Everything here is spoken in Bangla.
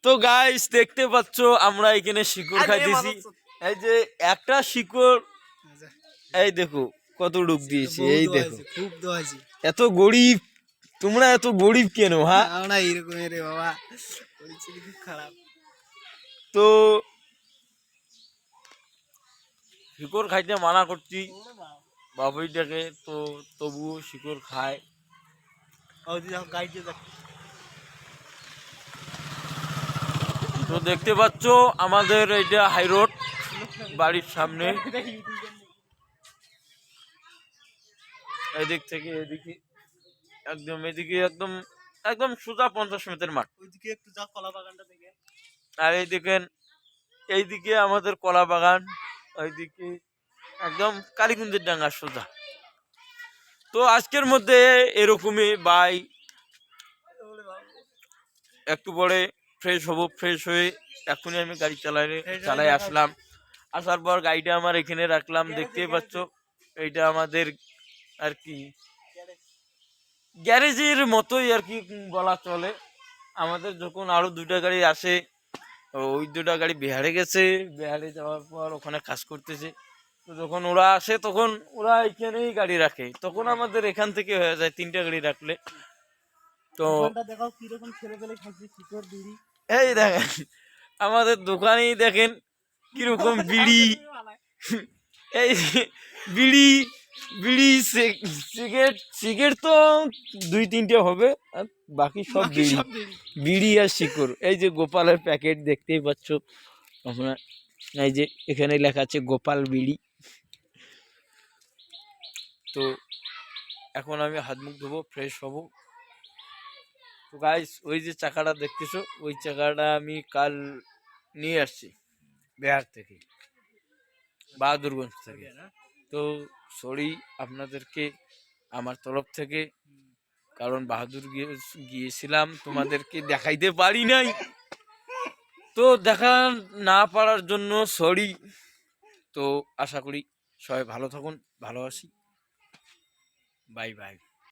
তো গাইস দেখতে পাচ্ছ আমরা এখানে শিকড় খাইতেছি। এই যে একটা শিকড় এই দেখো কত ডুব দিয়েছি, এই দেখো খুব দোয়াইছি। এত গরিব, তোমরা এত গরিব কেন? হ্যাঁ আমরা এরকম রে বাবা, পরিস্থিতি খুব খারাপ। তো শিকড় খাইতে মানা করছি বাবুইটাকে, তো তবুও শিকড় খায়। তো দেখতে পাচ্ছ আমাদের এইটা হাই রোড, বাড়ির সামনে এদিক থেকে এদিকে একদম, এদিকে একদম একদম সোজা 50 মিটার মাঠ। ওইদিকে একটু যা, কলা বাগানটা থেকে। আর এই দেখেন এইদিকে আমাদের কলা বাগান, ওইদিকে একদম কালীকুঞ্জের ডাঙ্গা সোজা। তো আজকের মধ্যে এরকমই বাই, একটু পরে ফ্রেশ হব, ফ্রেশ হয়ে এখনই আমি গাড়ি চালাই আসলাম। আসার পর গাড়িটা আমার এখানে রাখলাম, দেখতেই পাচ্ছ এইটা আমাদের আর কি গ্যারেজের মতোই আর কি বলা চলে। আমাদের যখন আরো 2টা গাড়ি আসে, ওই 2টা গাড়ি বিহারে গেছে, বিহারে যাওয়ার পর ওখানে কাজ করতেছে। তো যখন ওরা আসে তখন ওরা এখানেই গাড়ি রাখে, তখন আমাদের এখান থেকে হয়ে যায় 3টা গাড়ি রাখলে। তো এই দেখেন আমাদের দোকানেই দেখেন কিরকম বিড়ি, এই বিড়ি বিড়ি সিগারেট, সিগারেট তো 2-3টে হবে, আর বাকি সব বিড়ি, বিড়ি আর শিকড়। এই যে গোপালের প্যাকেট দেখতেই পাচ্ছ আপনার, এই যে এখানে লেখা আছে গোপাল বিড়ি। তো এখন আমি হাত মুখ ধোবো, ফ্রেশ হব। তো গাইস ওই যে চাকাটা দেখতেছো, ওই চাকাটা আমি কাল নিয়ে আসছি বিহার থেকে, বাহাদুরগঞ্জ থেকে। তো সরি আপনাদেরকে আমার তরফ থেকে, কারণ বাহাদুর গিয়েছিলাম, তোমাদেরকে দেখাইতে পারি নাই। তো দেখা না পারার জন্য সরি। তো আশা করি সবাই ভালো থাকুন, ভালোবাসি, বাই বাই।